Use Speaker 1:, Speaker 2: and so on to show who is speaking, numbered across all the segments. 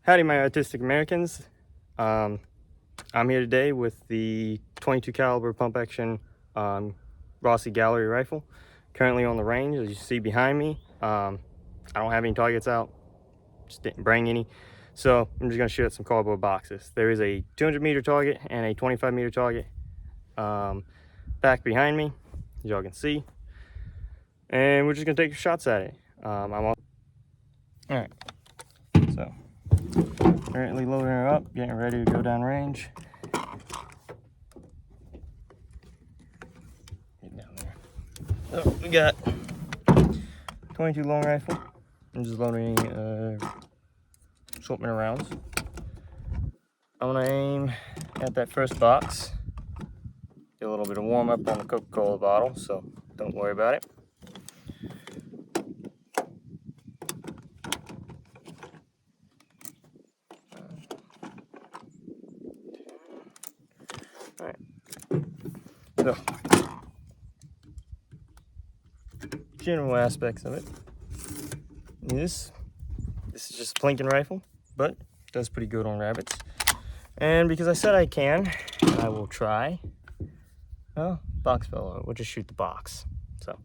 Speaker 1: Howdy, my artistic Americans. I'm here today with the 22 caliber pump action Rossi Gallery rifle, currently on the range, as you see behind me. I don't have any targets out, just didn't bring any, so I'm just going to shoot at some cardboard boxes. There is a 200-meter target and a 25-meter target back behind me, as y'all can see, and we're just going to take shots at it. All right, so currently loading her up, getting ready to go down range. Get down there. So we got 22 long rifle. I'm just loading assortment of rounds. I'm gonna aim at that first box. Get a little bit of warm up on the Coca-Cola bottle, so don't worry about it. All right. So, general aspects of it. This is just a plinking rifle, but it does pretty good on rabbits. And because I said I can, I will try. Oh, box fell over. We'll just shoot the box. So,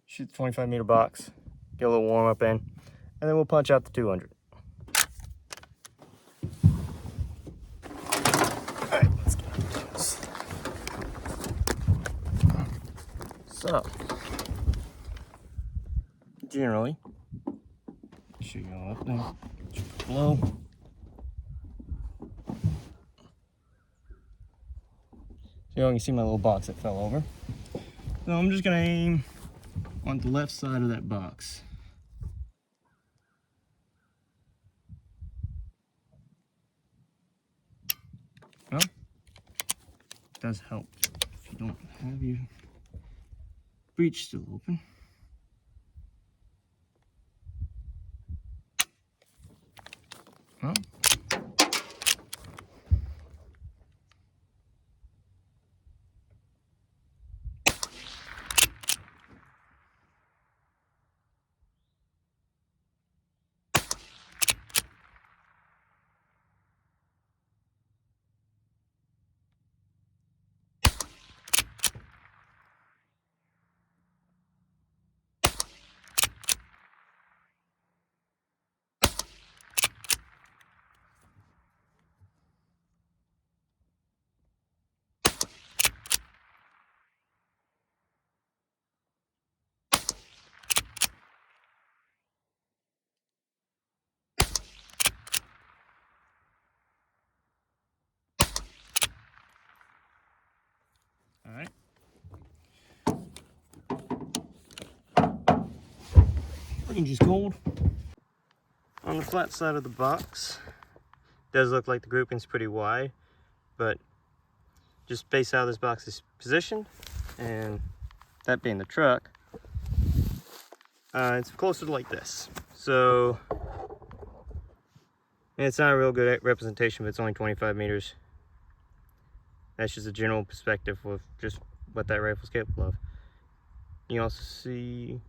Speaker 1: shoot the 25-meter box, get a little warm up in, and then we'll punch out the 200. Alright, let's get this. So, generally, shoot you all up there, shoot below. So you can see my little box that fell over. So I'm just gonna aim on the left side of that box. Well, it does help if you don't have your breech still open. Well, all right. Range is cold. On the flat side of the box, does look like the grouping's pretty wide, but just based how this box is positioned, and that being the truck, it's closer to like this. So, and it's not a real good representation, but it's only 25 meters. That's just a general perspective of just what that rifle's capable of. You also see,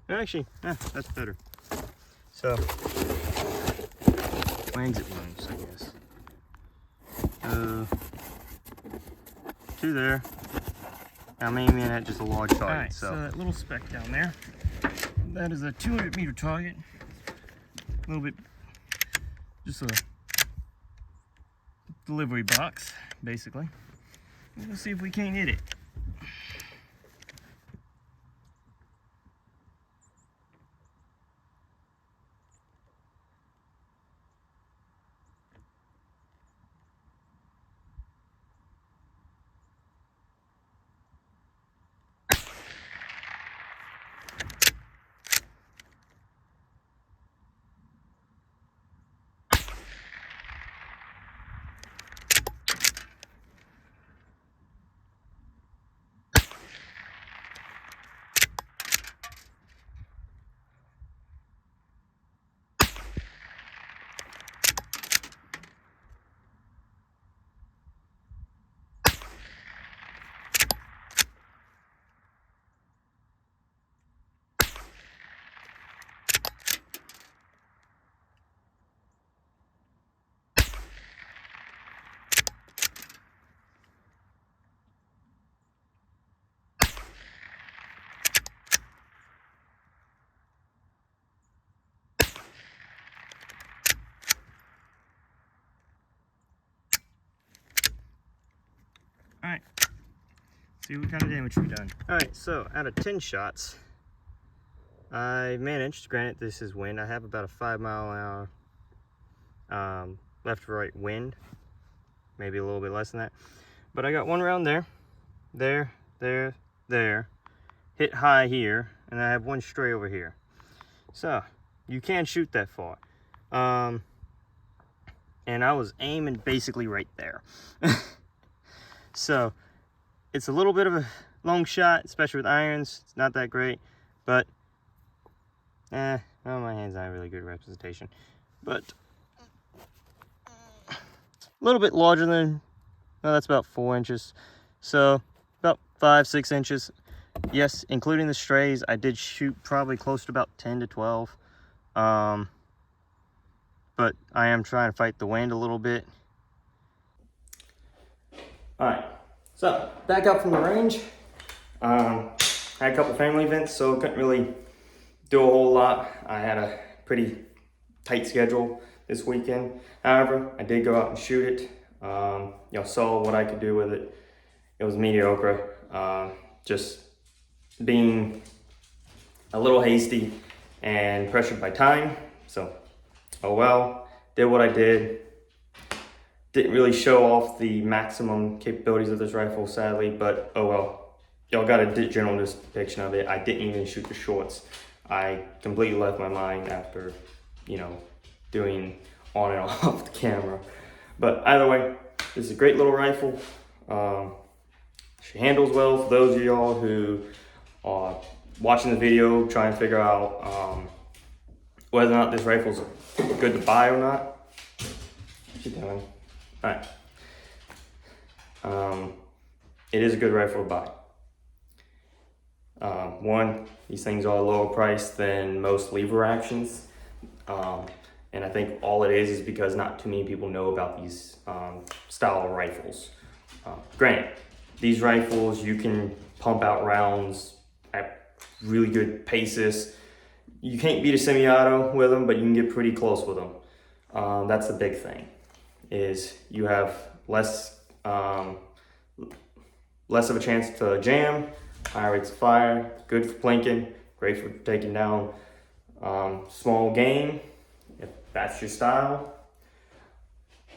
Speaker 1: actually, that's better. So, my exit wounds, I guess. Two there. I'm aiming at just a large target. Alright, so that little speck down there, that is a 200-meter target. A little bit, just a delivery box, basically. We'll see if we can't hit it. see what kind of damage we've done. All right, so out of 10 shots, I managed, granted this is wind, I have about a 5-mile-an-hour left to right wind, maybe a little bit less than that. But I got one round there, hit high here, and I have one stray over here. So you can shoot that far. And I was aiming basically right there. So it's a little bit of a long shot, especially with irons. It's not that great, but well, my hand's not a really good representation. But a little bit larger than, well, that's about 4 inches. So about 5-6 inches. Yes, including the strays, I did shoot probably close to about 10 to 12. But I am trying to fight the wind a little bit. All right, so back up from the range. Had a couple family events, so couldn't really do a whole lot. I had a pretty tight schedule this weekend. However, I did go out and shoot it. Y'all saw what I could do with it. It was mediocre. Just being a little hasty and pressured by time. So, oh well, did what I did. Didn't really show off the maximum capabilities of this rifle, sadly, but oh well. Y'all got a general depiction of it. I didn't even shoot the shorts. I completely left my mind after, you know, doing on and off the camera. But either way, this is a great little rifle. She handles well for those of y'all who are watching the video, trying to figure out whether or not this rifle's good to buy or not. What's she doing? All right. It is a good rifle to buy. One, these things are lower priced than most lever actions. And I think all it is because not too many people know about these style of rifles. Granted, these rifles, you can pump out rounds at really good paces. You can't beat a semi-auto with them, but you can get pretty close with them. That's the big thing, is you have less of a chance to jam, higher rates of fire, good for plinking, great for taking down small game, if that's your style.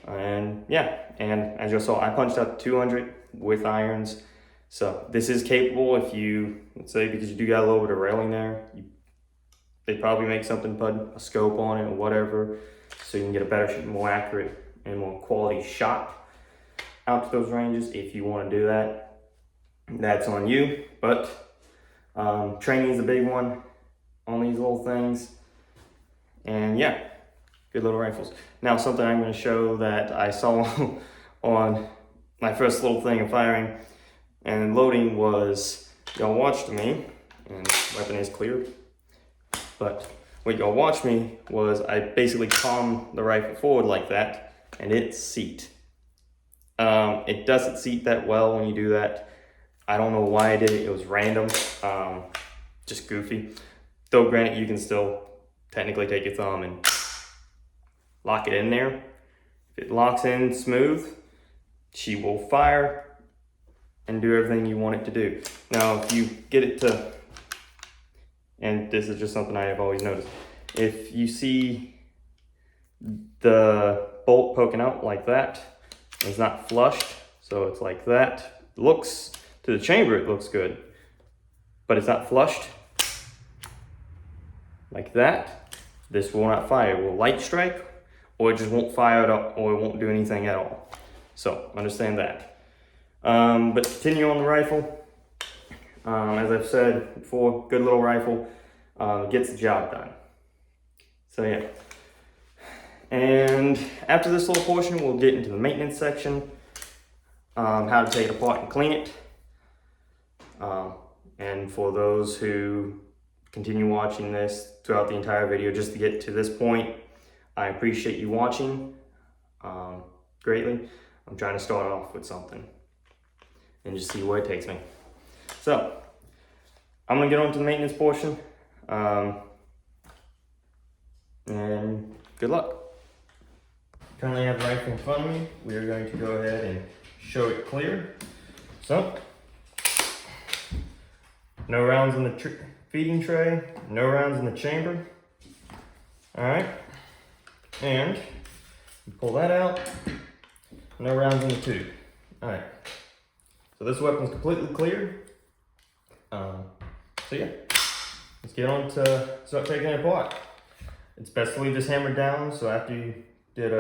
Speaker 1: And yeah, and as you saw, I punched out 200 with irons. So this is capable if you, let's say, because you do got a little bit of railing there, they probably make something, put a scope on it or whatever, so you can get a better, more accurate and more quality shot out to those ranges. If you want to do that, that's on you. But training is a big one on these little things. And yeah, good little rifles. Now, something I'm going to show that I saw on my first little thing of firing and loading was, y'all watched me, and weapon is cleared, but what y'all watched me was I basically palmed the rifle forward like that, and it seat. It doesn't seat that well when you do that. I don't know why I did it. It was random, just goofy. Though granted, you can still technically take your thumb and lock it in there. If it locks in smooth, she will fire and do everything you want it to do. Now, if you get it to, and this is just something I have always noticed, if you see the bolt poking out like that, it's not flushed, so it's like that. Looks, to the chamber, it looks good, but it's not flushed like that. This will not fire. It will light strike, or it just won't fire at all, or it won't do anything at all. So understand that. But continue on the rifle. As I've said before, good little rifle, gets the job done. So yeah. And after this little portion, we'll get into the maintenance section, how to take it apart and clean it. And for those who continue watching this throughout the entire video just to get to this point, I appreciate you watching greatly. I'm trying to start off with something and just see where it takes me. So I'm gonna get on to the maintenance portion, and good luck. Currently I have the rifle in front of me. We are going to go ahead and show it clear. So No rounds in the feeding tray, no rounds in the chamber. All right, and you pull that out, no rounds in the tube. All right, so this weapon's completely clear. So yeah, let's get on to start taking it apart. It's best to leave this hammered down, so after you did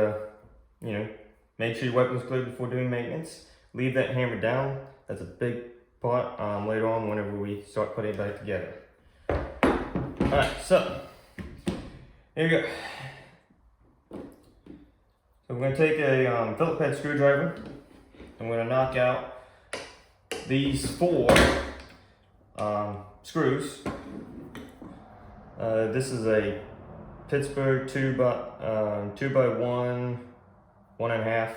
Speaker 1: make sure your weapon's clear before doing maintenance. Leave that hammered down. That's a big part later on whenever we start putting it back together. Alright, so here you go. So we're going to take a Phillips head screwdriver. I'm going to knock out these 4 screws. This is a Pittsburgh 2x1, 1.5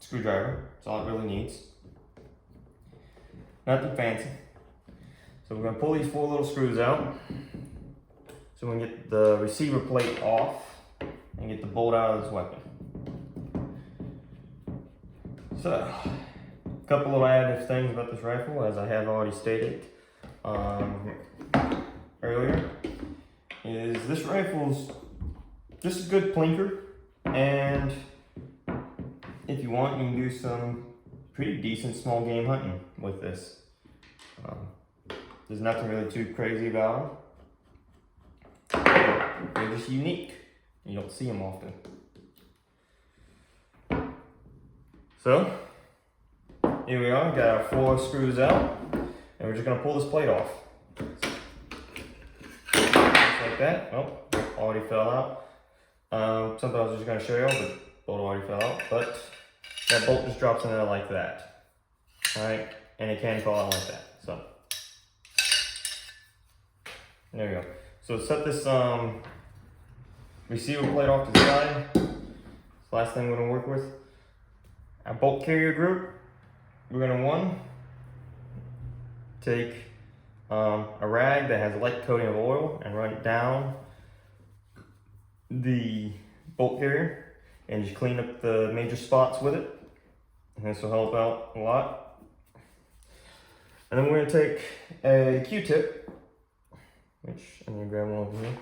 Speaker 1: screwdriver. That's all it really needs. Nothing fancy. So we're going to pull these 4 little screws out. So we can get the receiver plate off and get the bolt out of this weapon. So, a couple little additive things about this rifle, as I have already stated earlier, is this rifle's just a good plinker, and if you want, you can do some pretty decent small game hunting with this. There's nothing really too crazy about them. They're just unique. You don't see them often. So, here we are, got our 4 screws out, and we're just gonna pull this plate off. Just like that. Oh, already fell out. Something I was just gonna show you, but the bolt already fell out, but that bolt just drops in there like that. Alright, and it can fall out like that, so. There we go. So set this receiver plate off to the side. It's the last thing we're gonna work with. Our bolt carrier group, we're gonna take a rag that has a light coating of oil and run it down the bolt carrier and just clean up the major spots with it. And this will help out a lot. And then we're gonna take a Q-tip, which I'm gonna grab one over here,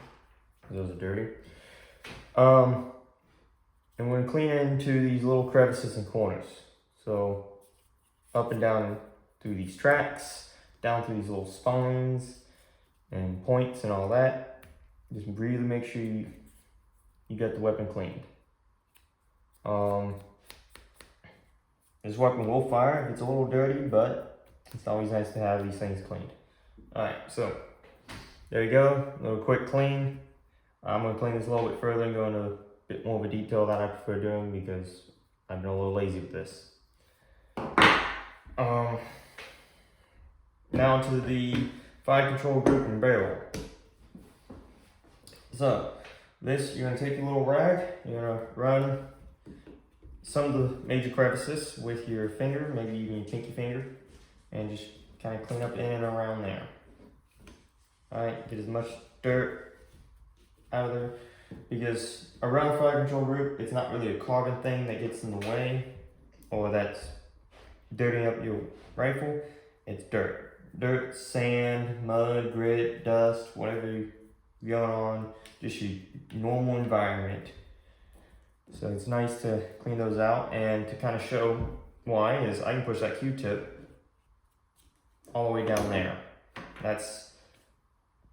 Speaker 1: because those are dirty. And we're gonna clean into these little crevices and corners. So up and down through these tracks, down through these little spines and points and all that. Just really make sure you got the weapon cleaned. This weapon will fire if it's a little dirty, but it's always nice to have these things cleaned. Alright, so there you go, a little quick clean. I'm going to clean this a little bit further and go into a bit more of a detail that I prefer doing because I've been a little lazy with this. Now to the fire control group and barrel. So this, you're going to take your little rag, you're going to run some of the major crevices with your finger, maybe even your pinky finger, and just kind of clean up in and around there. Alright, get as much dirt out of there, because around fire control group, it's not really a carbon thing that gets in the way or that's dirtying up your rifle. It's dirt. Dirt, sand, mud, grit, dust, whatever you going on, just your normal environment. So it's nice to clean those out, and to kind of show why is I can push that Q-tip all the way down there. That's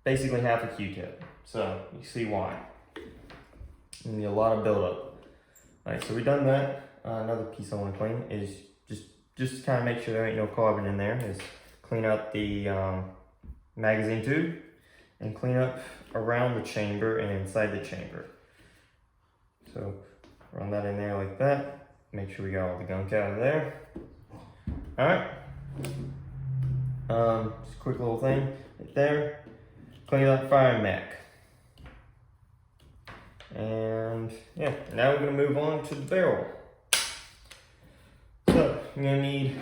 Speaker 1: basically half a Q-tip. So you see why. You need a lot of buildup. Alright, so we've done that. Another piece I want to clean is just kind of make sure there ain't no carbon in there. Is clean out the magazine tube and clean up around the chamber and inside the chamber. So run that in there like that. Make sure we got all the gunk out of there. Alright. Just a quick little thing right there. Clean out the firing mac. And yeah, now we're going to move on to the barrel. So you're going to need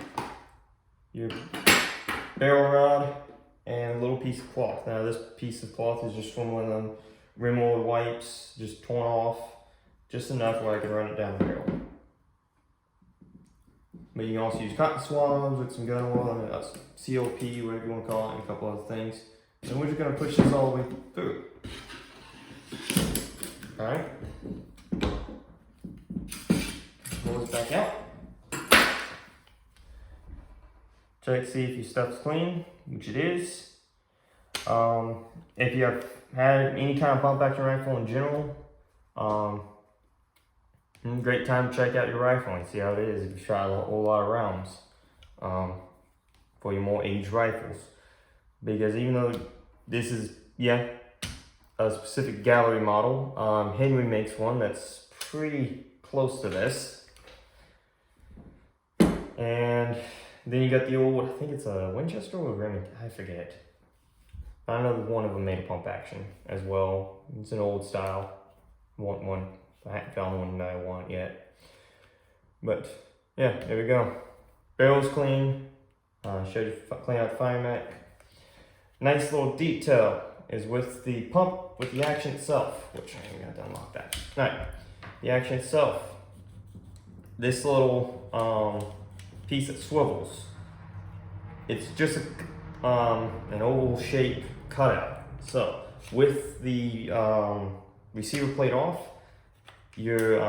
Speaker 1: your barrel rod and a little piece of cloth. Now this piece of cloth is just from one of them rim oil wipes, just torn off, just enough where I can run it down the barrel. But you can also use cotton swabs with some gun oil and COP, whatever you want to call it, and a couple other things. And we're just going to push this all the way through. Alright. Pull this back out. Check to see if your stuff's clean, which it is. If you have had any kind of pump action rifle in general, great time to check out your rifle and see how it is if you try a whole lot of rounds for your more aged rifles. Because even though this is, a specific gallery model, Henry makes one that's pretty close to this. And then you got the old, I think it's a Winchester or a Remington, I forget. I know one of them made a pump action as well. It's an old style. Want one. I haven't found one that I want yet. But yeah, there we go. Barrel's clean. Showed you clean out the fire mac. Nice little detail is with the pump, with the action itself, which I ain't got to unlock that. Alright, the action itself. This little piece that swivels. It's just an oval shape cutout. So with the receiver plate off, your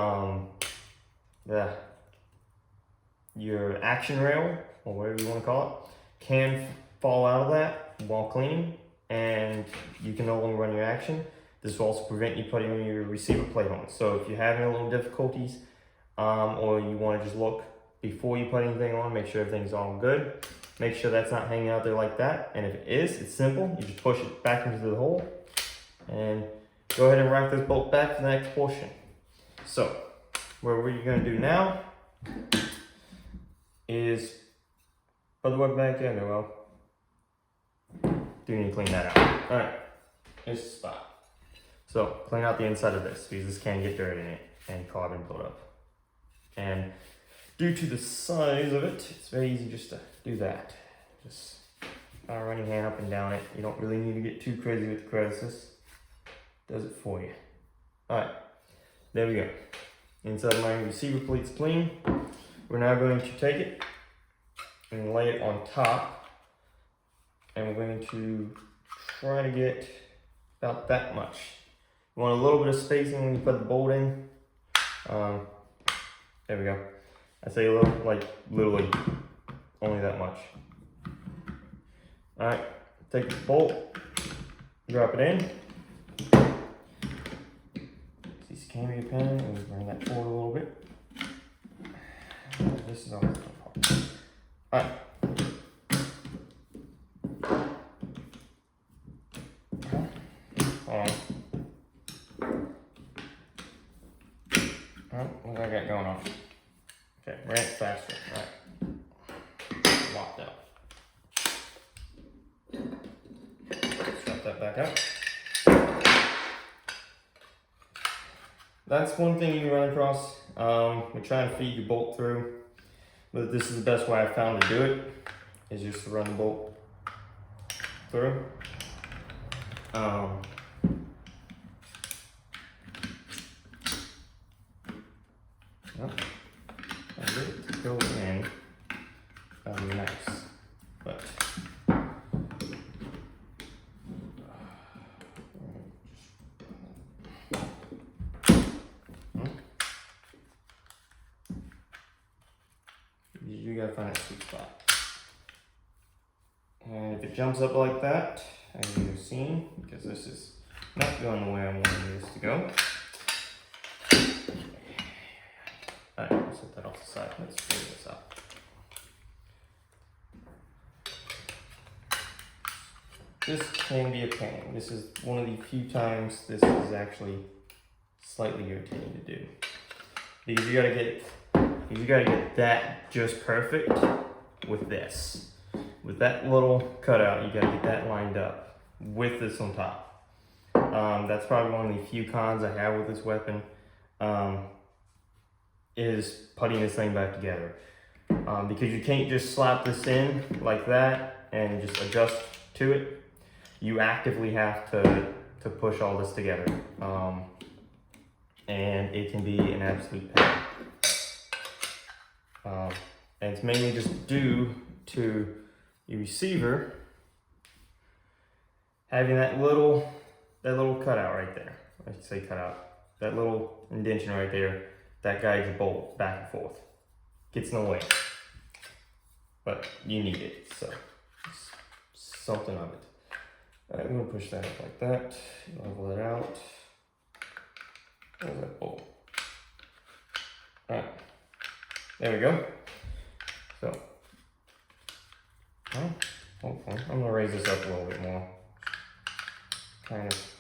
Speaker 1: action rail, or whatever you want to call it, can fall out of that while cleaning, and you can no longer run your action. This will also prevent you putting your receiver plate on. So if you're having a little difficulties, or you want to just look before you put anything on, make sure everything's all good. Make sure that's not hanging out there like that. And if it is, it's simple. You just push it back into the hole and go ahead and rack this bolt back to the next portion. So what we're going to do now is put the weapon back in. Well, do need to clean that out. All right, here's the spot. So clean out the inside of this because this can get dirt in it and carbon buildup. And due to the size of it, it's very easy just to do that. Just run your hand up and down it. You don't really need to get too crazy with the crevices. Does it for you. Alright, there we go. Inside of my receiver plate's clean. We're now going to take it and lay it on top. And we're going to try to get about that much. You want a little bit of spacing when you put the bolt in. There we go. I say a little, like literally only that much. Alright, take the bolt, drop it in. This can be a pen, and bring that forward a little bit. This is always the part. Alright. What do I got going on? Okay, ran it faster. Alright. Locked out. Strap that back up. That's one thing you run across. We're trying to feed your bolt through, but this is the best way I found to do it, is just to run the bolt through. I get it to go in. That'd be nice, but you gotta find that sweet spot. And if it jumps up like that, as you've seen, because this is not going the way I wanted this to go. Alright, we'll set that off the side. Let's figure this out. This can be a pain. This is one of the few times this is actually slightly irritating to do. Because you gotta get that just perfect with this. With that little cutout, you gotta get that lined up with this on top. That's probably one of the few cons I have with this weapon. Is putting this thing back together. Because you can't just slap this in like that and just adjust to it. You actively have to push all this together. And it can be an absolute pain. And it's mainly just due to your receiver having that little cutout right there. I should say cutout. That little indentation right there that guides your bolt back and forth. Gets in the way. But you need it, so it's something of it. Alright, I'm gonna push that up like that. Level it out. There's that bolt. Alright. There we go. So, well, hopefully, I'm gonna raise this up a little bit more. Kind of.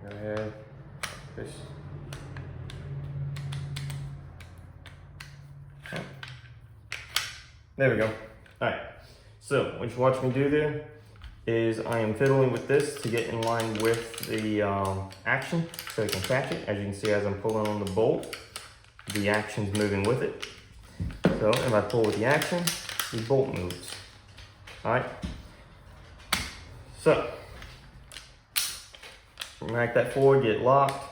Speaker 1: Go ahead. Push. There we go. Alright. So, what you watch me do there is I am fiddling with this to get in line with the action so I can catch it. As you can see, as I'm pulling on the bolt, the action's moving with it. So if I pull with the action, the bolt moves. Alright. So rack that forward, get it locked,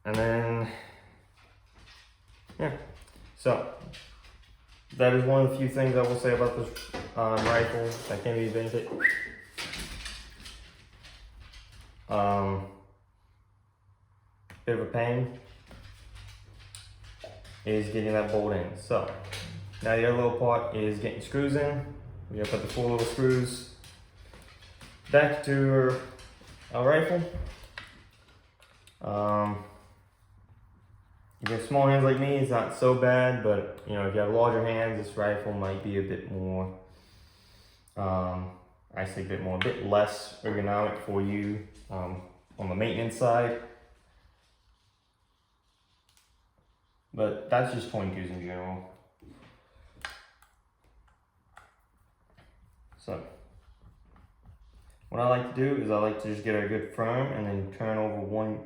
Speaker 1: and then yeah. So that is one of the few things I will say about this rifle that can be benefit. Bit of a pain is getting that bolt in. So now the other little part is getting screws in. We have to put the 4 little screws back to our rifle. If you have small hands like me, it's not so bad, but you know, if you have larger hands, this rifle might be a bit more, I say a bit less ergonomic for you on the maintenance side. But that's just 22s in general. So, what I like to do is I like to just get a good firm and then turn over one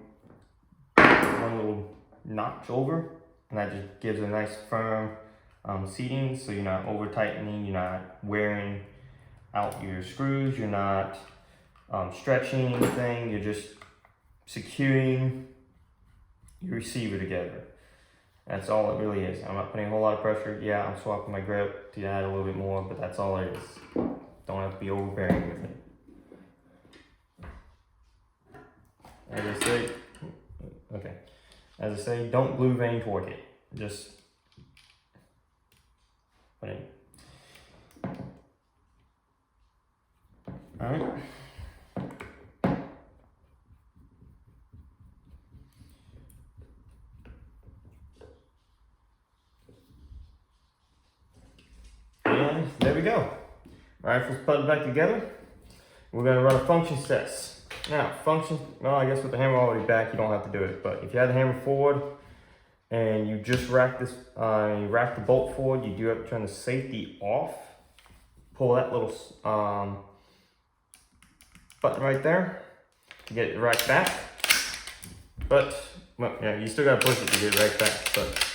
Speaker 1: little notch over, and that just gives a nice firm seating, so you're not over tightening, you're not wearing out your screws, you're not stretching anything, you're just securing your receiver together. That's all it really is. I'm not putting a whole lot of pressure. Yeah, I'm swapping my grip to add a little bit more, but that's all it is. Don't have to be overbearing with it. As I say, okay. As I say, don't blue vein torque it. Just put it in. All right. And there we go. Rifle's put back together. We're gonna run a functions test. Now, well, I guess with the hammer already back, you don't have to do it. But if you have the hammer forward and you just rack this, you rack the bolt forward, you do have to turn the safety off. Pull that little button right there to get it right back. But, well, yeah, you still gotta push it to get it right back. But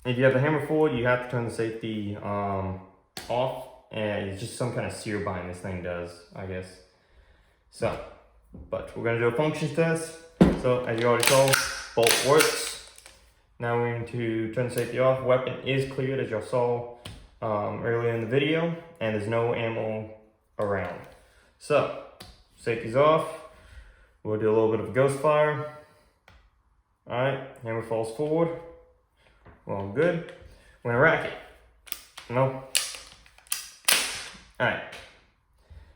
Speaker 1: if you have the hammer forward, you have to turn the safety off. And it's just some kind of sear bind this thing does, I guess. So, but we're gonna do a functions test. So, as you already saw, bolt works. Now we're going to turn the safety off. Weapon is cleared, as y'all saw earlier in the video, and there's no ammo around. So, safety's off. We'll do a little bit of a ghost fire. All right, hammer falls forward. Well, good. We're gonna rack it. No. All right.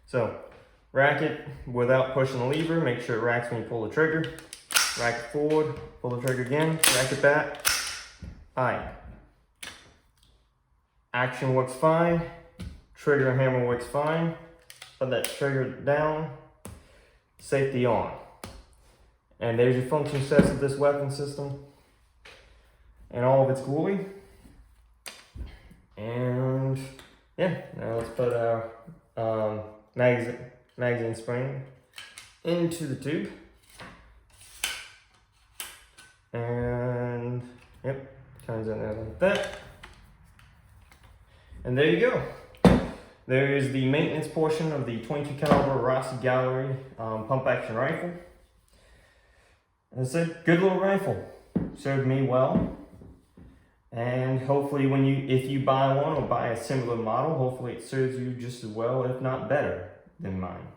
Speaker 1: So, rack it without pushing the lever. Make sure it racks when you pull the trigger. Rack it forward, pull the trigger again, rack it back. All right. Action works fine. Trigger and hammer works fine. Put that trigger down. Safety on. And there's your function test of this weapon system and all of its glory. And yeah, now let's put our magazine spring into the tube. And yep, turns in there like that. And there you go. There is the maintenance portion of the 22 caliber Rossi Gallery pump action rifle. It's a good little rifle. Served me well. And hopefully if you buy one or buy a similar model, hopefully it serves you just as well, if not better, than mine.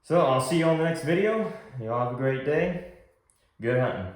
Speaker 1: So I'll see you on the next video. Y'all have a great day. Good hunting.